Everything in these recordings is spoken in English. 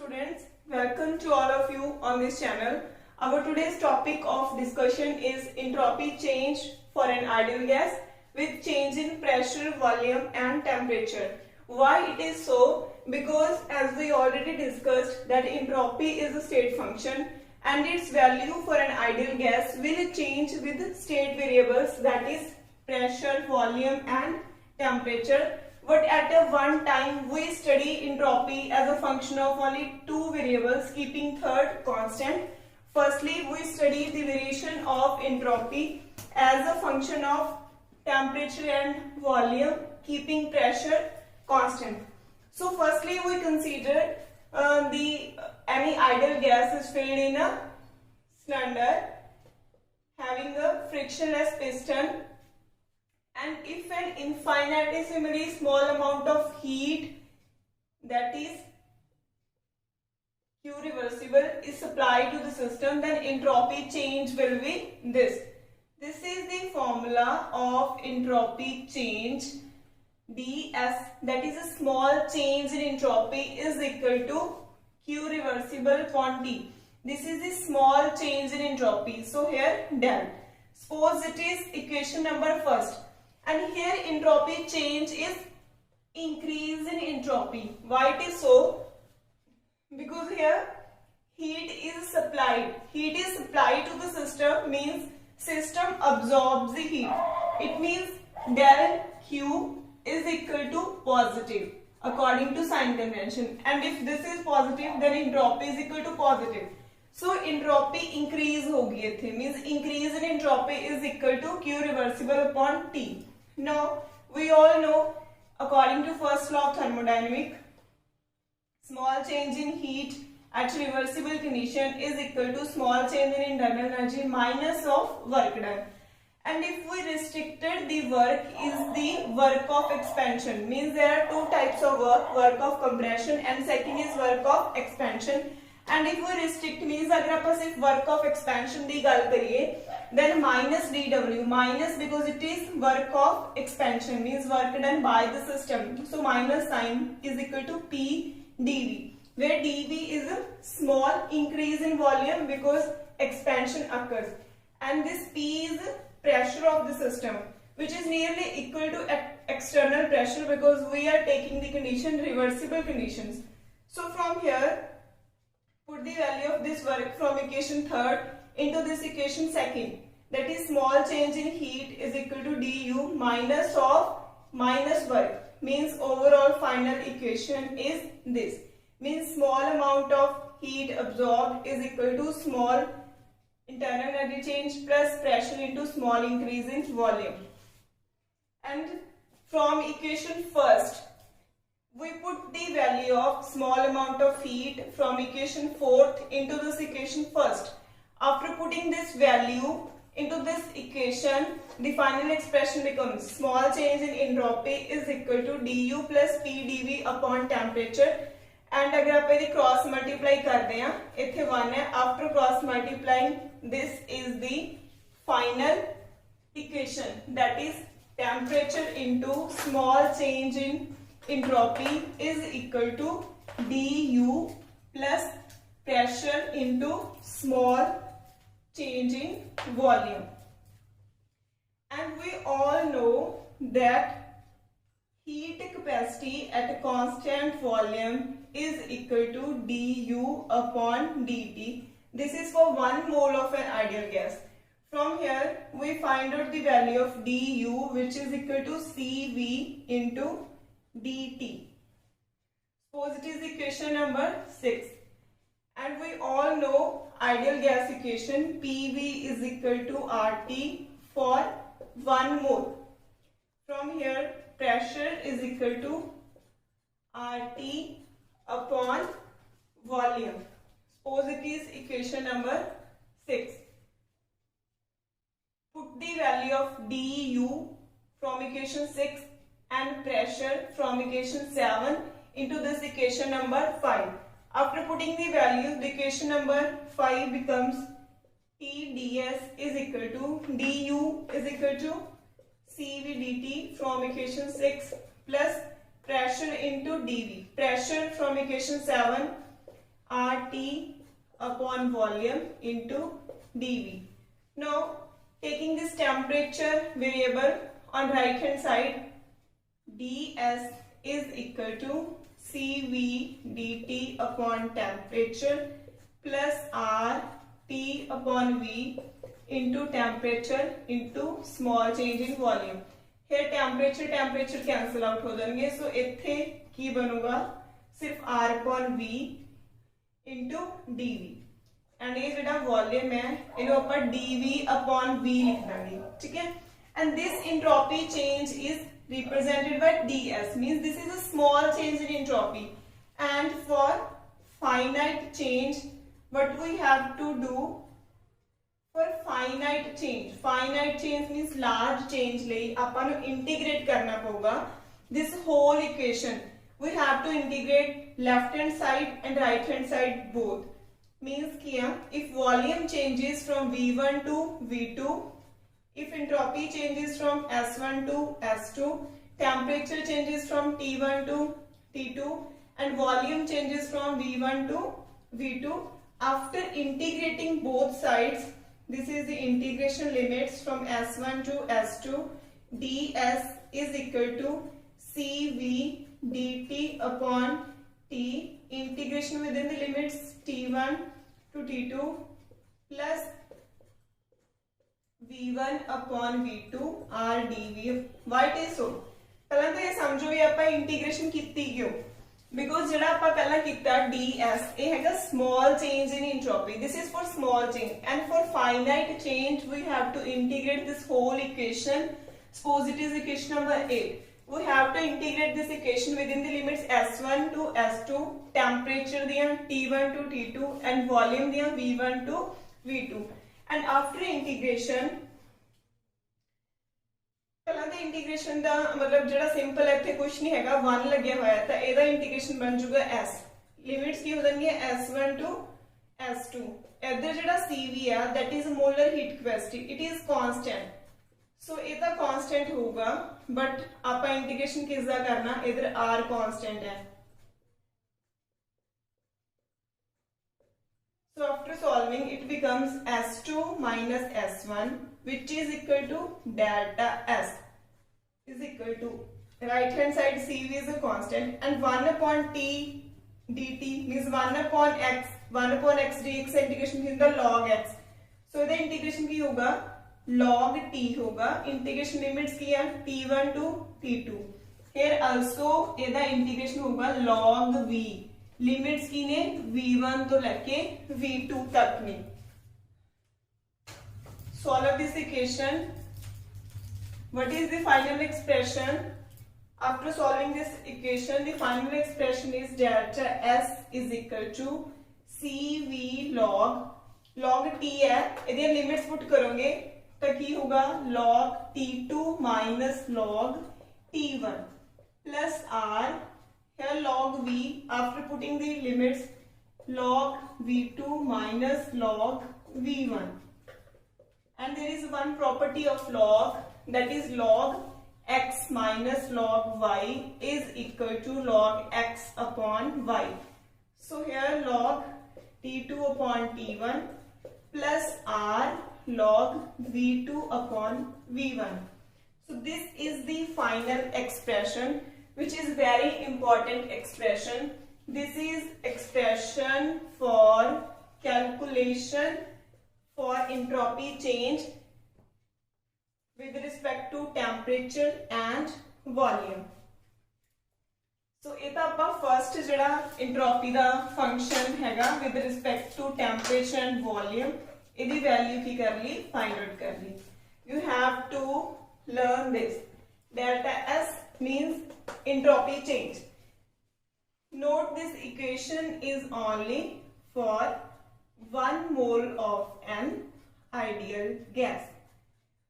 students, welcome to all of you on this channel. Our today's topic of discussion is entropy change for an ideal gas with change in pressure, volume and temperature. Why it is so? Because as we already discussed that entropy is a state function and its value for an ideal gas will change with state variables, that is pressure, volume and temperature. But at a one time we study entropy as a function of only two variables, keeping third constant. Firstly, we study the variation of entropy as a function of temperature and volume, keeping pressure constant. So firstly we consider any ideal gas is filled in a cylinder having a frictionless piston, and if an infinitesimally small amount of heat, that is Q reversible, is supplied to the system, then entropy change will be this. This is the formula of entropy change. ds, that is a small change in entropy, is equal to Q reversible upon T. This is the small change in entropy. So here del. Suppose it is equation number first. And here entropy change is increase in entropy. Why it is so? Because here heat is supplied. Heat is supplied to the system means system absorbs the heat. It means del Q is equal to positive according to sign convention. And if this is positive, then entropy is equal to positive. So entropy increase होगी इथे, means increase in entropy is equal to Q reversible upon T. Now we all know, according to first law of thermodynamics, small change in heat at reversible condition is equal to small change in internal energy minus of work done. And if we restricted the work is the work of expansion, means there are two types of work of compression and second is work of expansion. And if we restrict means अगर आप सिर्फ work of expansion दी गल करिए, then minus dW, minus because it is work of expansion means work done by the system. So minus sign is equal to P dV, where dV is a small increase in volume because expansion occurs, and this P is pressure of the system, which is nearly equal to external pressure because we are taking the condition reversible conditions. So from here, put the value of this work from equation third into this equation second, that is small change in heat is equal to du minus of minus work, means overall final equation is this, means small amount of heat absorbed is equal to small internal energy change plus pressure into small increase in volume. And from equation first we put the value of small amount of heat from equation fourth into this equation first. After putting this value into this equation, the final expression becomes small change in entropy is equal to du plus P dV upon temperature. And अगर आप इसे cross multiply करते हैं, इथे 1 है, after cross multiplying this is the final equation, that is temperature into small change in entropy is equal to du plus pressure into small change in volume. And we all know that heat capacity at a constant volume is equal to du upon dt. This is for 1 mole of an ideal gas. From here we find out the value of du, which is equal to Cv into dt. Suppose it is equation number 6, and we all know ideal gas equation PV is equal to RT for 1 mole. From here pressure is equal to RT upon volume. Suppose it is equation number 6. Put the value of du from equation 6 and pressure from equation 7 into this equation number 5. After putting the value, the equation number 5 becomes T ds is equal to du is equal to Cv dt from equation 6 plus pressure into dV. Pressure from equation 7 RT upon volume into dV. Now taking this temperature variable on right hand side, ds is equal to Cv dt upon temperature plus RT upon V into temperature into small change in volume. Here temperature cancel out हो जाएंगे, so इत्थे की बनूगा सिर्फ R upon V into dV and ये जो volume है इन्हें ऊपर dV upon V लिख देंगे, ठीक है. And this entropy change is represented by ds, means this is a small change in entropy. And for finite change, what we have to do for finite change means large change ਲਈ ਆਪਾਂ ਨੂੰ integrate करना पड़ेगा this whole equation. We have to integrate left hand side and right hand side both. Means किया if volume changes from V1 to V2, if entropy changes from S1 to S2, temperature changes from T1 to T2, and volume changes from V1 to V2. After integrating both sides, this is the integration limits from S1 to S2. ds is equal to Cv dt upon T, integration within the limits T1 to T2 plus V1 upon V2 R dV. Why it is so? पहला तो ये समझो भी आपा integration कितनी क्यों, because जड़ा आपा पहला कितना ds ये हैगा small change in entropy. This is for small change, and for finite change we have to integrate this whole equation. Suppose it is equation number 8. We have to integrate this equation within the limits S1 to S2, temperature दिया T1 to T2 and volume दिया V1 to V2. And after integration, पहला तो integration का मतलब जड़ा simple है, इत्थे कुछ नहीं हैगा, 1 लग्या होया है, तो एदा इंटीग्रेशन बन जाऊगा S. लिमिट्स की हो जाएंगी S1 to S2. इधर जड़ा Cv है, that is molar heat capacity, it is constant. So इधर कांस्टेंट होगा, बट आपा इंटीग्रेशन किसका करना, इधर R कांस्टेंट है. So after solving it becomes S2 minus S1, which is equal to delta S is equal to right hand side Cv is a constant and 1 upon T dt means 1 upon x dx integration means the log x. So the integration की होगा log t होगा, integration limits की है T1 to T2. Here also ਇਹਦਾ integration होगा log v, limits की ने V1 तो लेके V2 तक ने. Solve this equation. What is the final expression? After solving this equation, the final expression is delta S is equal to Cv log t है, इधर लिमिट्स पुट करोगे तो की होगा log T2 minus log T1 plus R. Here log V, after putting the limits, log V2 minus log V1. And there is one property of log, that is log x minus log y is equal to log x upon y. So here log T2 upon T1 plus R log V2 upon V1. So this is the final expression, which is very important expression. This is expression for calculation for entropy change with respect to temperature and volume. So इता आपा first जड़ा entropy दा function हैगा with respect to temperature and volume, इदी value की कर ली, find out कर ली. You have to learn this. Delta S means entropy change. Note this equation is only for 1 mole of an ideal gas.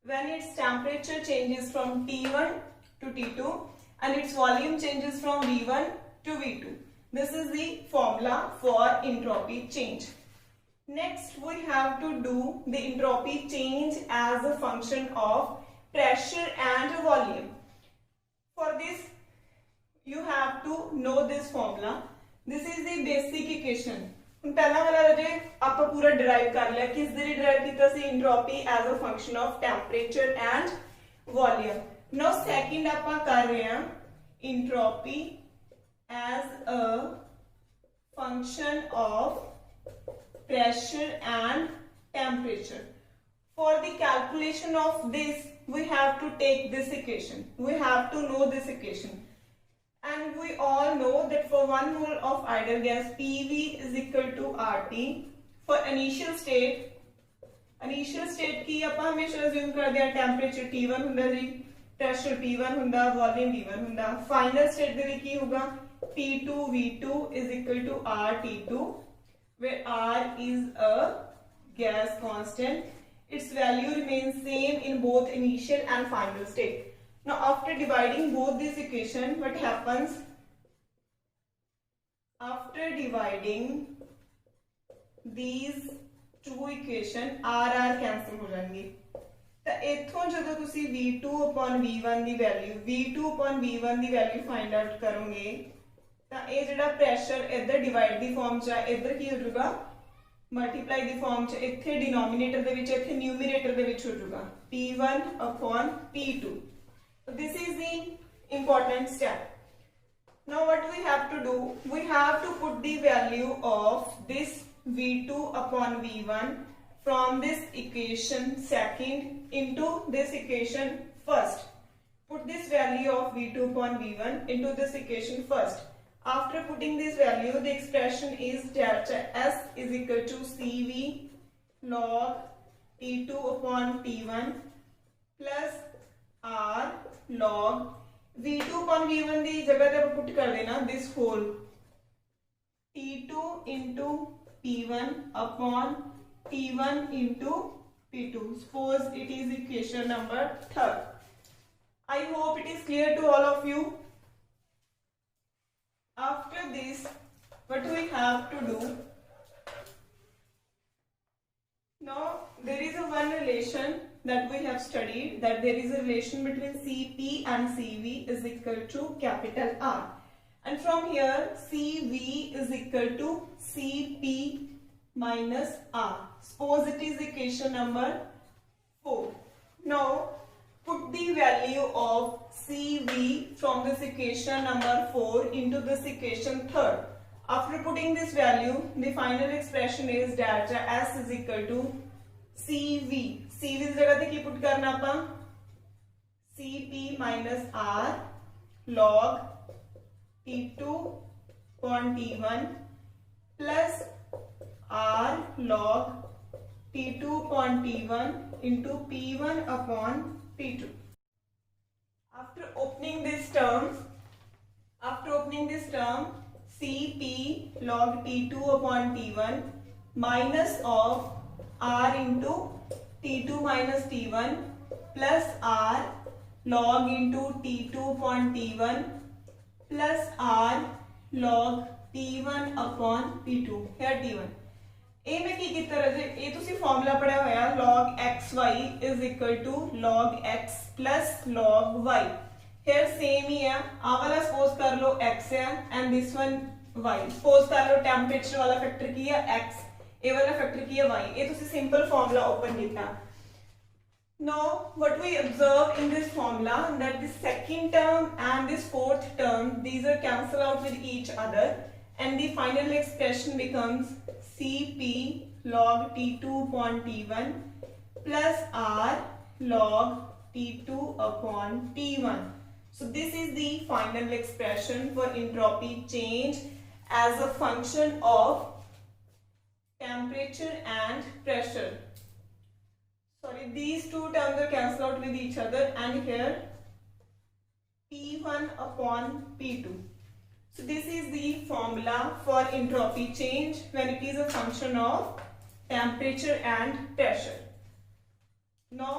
When its temperature changes from T1 to T2 and its volume changes from V1 to V2. This is the formula for entropy change. Next, we have to do the entropy change as a function of pressure and volume. For this, you have to know this formula. This is the basic equation. ਹੁਣ ਪਹਿਲਾਂ ਵਾਲਾ ਜੇ ਆਪਾਂ ਪੂਰਾ ਡਿਰਾਈਵ ਕਰ ਲਿਆ, ਕਿਸ ਦੇ ਲਈ ਡਿਰਾਈਵ ਕੀਤਾ ਸੀ? Entropy as a function of temperature and volume. Now second ਆਪਾਂ ਕਰ ਰਹੇ ਹਾਂ entropy as a function of pressure and temperature. For the calculation of this, we have to take this equation. We have to know this equation. And we all know that for 1 mole of ideal gas, PV is equal to RT. For initial state की ਆਪਾਂ हमेशा assume ਕਰਦੇ ਹਾਂ temperature T1 ਹੁੰਦਾ ਜੀ, pressure P1 ਹੁੰਦਾ, volume V1 ਹੁੰਦਾ। final state ਦੇ ਲਈ ਕੀ ਹੋਗਾ? T2 V2 is equal to RT2, where R is a gas constant. Its value remains same in both initial and final state. Now after dividing both these equations, what happens? After dividing these two equations, R cancel हो जाएंगे। तो इथों जो तुसी V2 upon V1 ਦੀ value V2 upon V1 ਦੀ value find out करोगे, ਤਾਂ ਇਹ ਜਿਹੜਾ pressure ਇੱਧਰ ਡਿਵਾਈਡ ਦੀ ਫਾਰਮ ਚ ਆ, ਇੱਧਰ ਕੀ ਹੋ ਜਾਊਗਾ? ਮਲਟੀਪਲਾਈ ਦੀ ਫਾਰਮ ਚ, ਇੱਥੇ ਡਿਨੋਮੀਨੇਟਰ ਦੇ ਵਿੱਚ, ਇੱਥੇ ਨਿਊਮੀਨੇਟਰ ਦੇ ਵਿੱਚ ਹੋ ਜਾਊਗਾ P1 upon P2. So this is the important step. Now what we have to do? We have to put the value of this V2 upon V1 from this equation second into this equation first. Put this value of V2 upon V1 into this equation first. After putting this value, the expression is delta S is equal to CV log T2 upon T1 plus R log V2 upon V1 ਦੀ ਜਗ੍ਹਾ ਤੇ ਆਪਾਂ put ਕਰ ਦੇਣਾ this whole T2 into P1 upon T1 into P2. Suppose it is equation number 3rd. I hope it is clear to all of you. After this, what we have to do? Now there is a one relation that we have studied, that there is a relation between Cp and Cv is equal to capital R, and from here Cv is equal to Cp minus R. Suppose it is equation number 4. Now put the value of Cv from this equation number 4 into this equation 3rd. After putting this value, the final expression is delta S is equal to Cv. Cv की जगह पे क्या put करना अपन? Cp minus R log T2 upon T1 plus R log T2 upon T1 into P1 upon P2. After opening this term, Cp log T2 upon T1 minus of R into T2 minus T1 plus R log into T2 upon T1 plus R log T1 upon T2. Here T1. ਇਹ ਮੈਂ ਕੀ ਕੀਤਾ ਰਾਜੇ, ਇਹ ਤੁਸੀਂ formula ਪੜਿਆ ਹੋਇਆ log xy is equal to log x plus log y. Here same ਹੀ ਆ, ਆ ਵਾਲਾ suppose ਕਰ ਲਓ x ਹੈ and this one y. Suppose ਕਰ ਲਓ temperature ਵਾਲਾ ਫੈਕਟਰ ਕੀ ਹੈ x, ਇਹ ਵਾਲਾ ਫੈਕਟਰ ਕੀ ਹੈ y. ਇਹ ਤੁਸੀਂ simple formula open ਕੀਤਾ. Now what we observe in this formula, that the second term and this fourth term, these are cancel out with each other, and the final expression becomes Cp log T2 upon T1 plus R log T2 upon T1. So this is the final expression for entropy change as a function of temperature and pressure. Sorry, these two terms are cancelled out with each other, and here P1 upon P2. So this is the formula for entropy change when it is a function of temperature and pressure. Now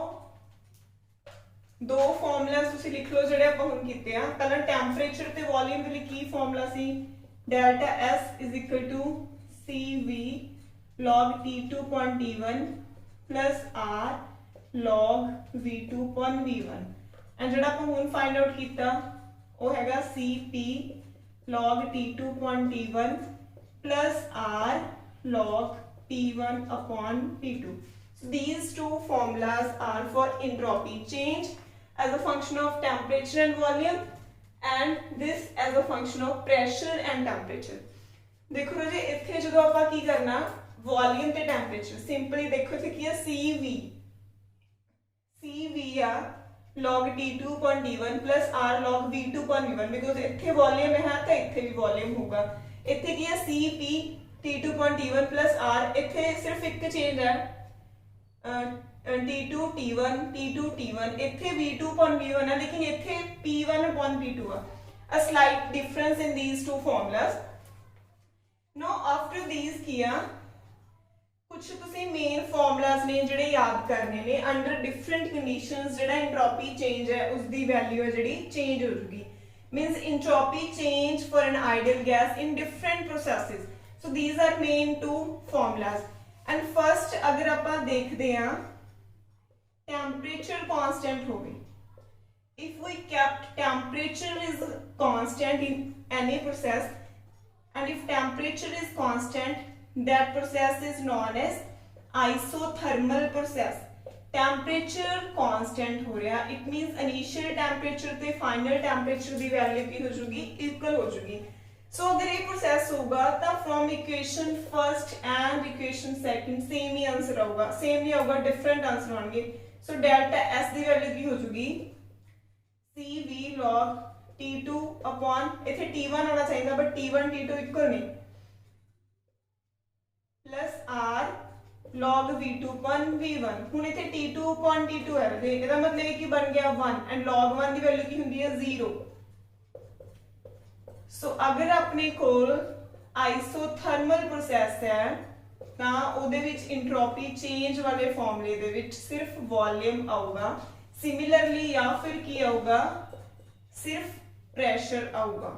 दो formulas ਤੁਸੀਂ ਲਿਖ ਲਓ ਜਿਹੜੇ ਆਪਾਂ ਹੁਣ ਕੀਤੇ ਆ। ਪਹਿਲਾਂ temperature ਤੇ volume ਦੇ ਲਈ ਕੀ formula C? delta S is equal to Cv log T2 upon T1 plus R log V2 upon V1, and ਜਿਹੜਾ ਆਪਾਂ ਹੁਣ find out ਕੀਤਾ ਉਹ ਹੈਗਾ Cp log T2 upon T1 plus R log T1 upon T2. So these two formulas are for entropy change as a function of temperature and volume, and this as a function of pressure and temperature. देखो जी इत्थे जो आपां की करना volume ते temperature simply देखो इत्थे की है CV uh log T2 upon T1 plus R log V2 upon V1 because इत्थे वॉल्यूम है तो इत्थे भी वॉल्यूम होगा. इत्थे की है CP T2 upon T1 plus R, इत्थे सिर्फ एक चेंज है T2 T1 T2 T1, इत्थे V2 upon V1 है लेकिन इत्थे P1 upon P2 है. A slight difference in these two formulas. Now after these किया कुछ तुसी मेन फॉर्मूलाज ने जिहड़े याद करने ने अंडर डिफरेंट कंडीशंस जिहड़ा एंट्रोपी चेंज है उसदी वैल्यू है जिहड़ी चेंज हो जाएगी. Means entropy change for an ideal gas in different processes. So these are main two formulas. And first अगर आपां देखदे हां टेंपरेचर कांस्टेंट होवे. If we kept temperature is constant in any process, and if temperature is constant, that process is known as isothermal process. Temperature constant हो रहा, it means initial temperature ते final temperature दी value की हो जाएगी equal हो जाएगी. So अगर ये process होगा तो from equation first and equation second same he answer होगा, same नहीं होगा, different answer होंगे. So delta S दी value की हो जाएगी CV log T2 upon इथे T1 होना चाहिए बट T1 T2 इक्वल नहीं plus R log V2 upon V1. हुन इथे T2 upon T2 है ते ਇਹਦਾ मतलब है कि बन गया 1 एंड log 1 ਦੀ वैल्यू की ਹੁੰਦੀ है 0. सो अगर अपने कोल आइसोथर्मल प्रोसेस है ਤਾਂ ਉਹਦੇ ਵਿੱਚ एंट्रोपी चेंज वाले फॉर्मूले ਦੇ ਵਿੱਚ सिर्फ वॉल्यूम आऊगा. सिमिलरली या फिर की आऊगा सिर्फ प्रेशर आऊगा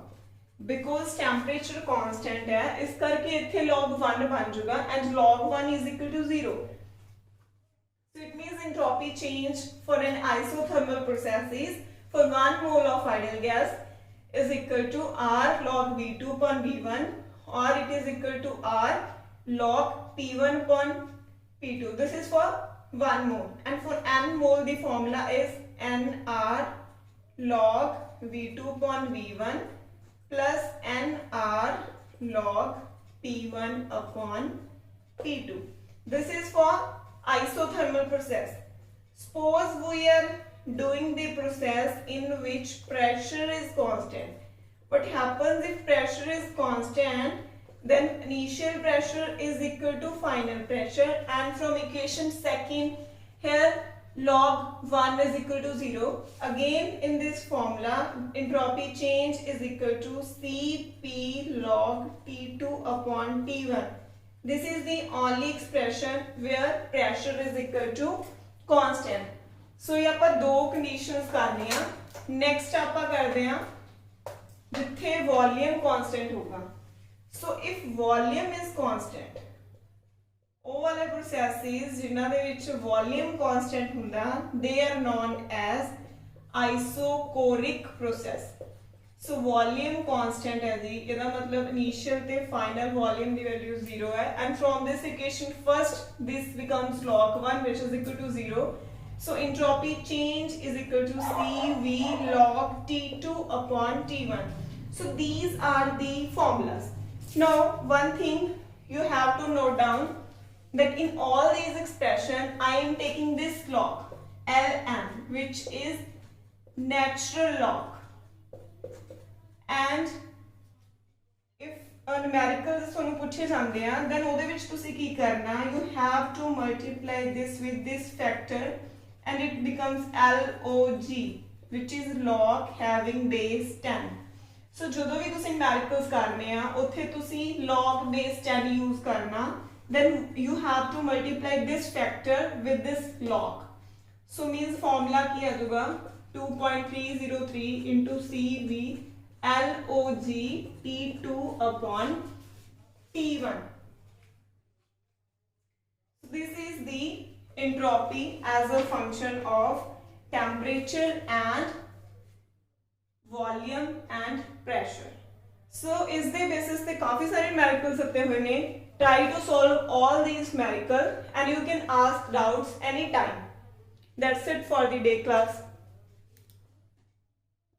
बिकॉज टेंपरेचर कांस्टेंट है इस करके इथे log 1 बन जाएगा and log 1 is equal to 0. So it means entropy change for an isothermal process is for 1 mole of ideal gas is equal to R log V2 upon V1 or it is equal to R log P1 upon P2. This is for 1 mole and for n mole the formula is nR log V2 upon V1 plus nR log P1 upon P2. This is for isothermal process. Suppose we are doing the process in which pressure is constant. What happens if pressure is constant? Then initial pressure is equal to final pressure and from equation second here log 1 is equal to 0. Again in this formula entropy change is equal to Cp log T2 upon T1. This is the only expression where pressure is equal to constant. So ये ਆਪਾਂ दो conditions करनी है. Next ਆਪਾਂ ਕਰਦੇ ਹਾਂ जिथे volume constant होगा. So if volume is constant, ਉਹ ਵਾਲੇ processes ਜਿਨ੍ਹਾਂ ਦੇ ਵਿੱਚ volume constant ਹੁੰਦਾ they are known as isochoric process. So volume constant है जी ਇਹਦਾ मतलब initial ਤੇ final volume ਦੀ value 0 है and from this equation first this becomes log 1 which is equal to 0. So entropy change is equal to CV log T2 upon T1. So these are the formulas. Now one thing you have to note down that in all these expressions I am taking this log Ln which is natural log and if a numerical ਤੁਹਾਨੂੰ ਪੁੱਛੇ ਜਾਂਦੇ ਆ then ਉਹਦੇ ਵਿੱਚ ਤੁਸੀਂ ਕੀ ਕਰਨਾ you have to multiply this with this factor and it becomes log which is log having base 10. So ਜਦੋਂ ਵੀ ਤੁਸੀਂ numéricals ਕਰਨੇ ਆ ਉੱਥੇ ਤੁਸੀਂ log base 10 use ਕਰਨਾ then you have to multiply this factor with this log. So means formula ਕੀ ਆ ਜਾਊਗਾ 2.303 into CV log T2 upon T1. So this is the entropy as a function of temperature and volume and pressure. सो इसके basis पे काफी सारे numericals दिते हुए ने. Try to solve all these numerical and you can ask doubts anytime. That's it for the day class.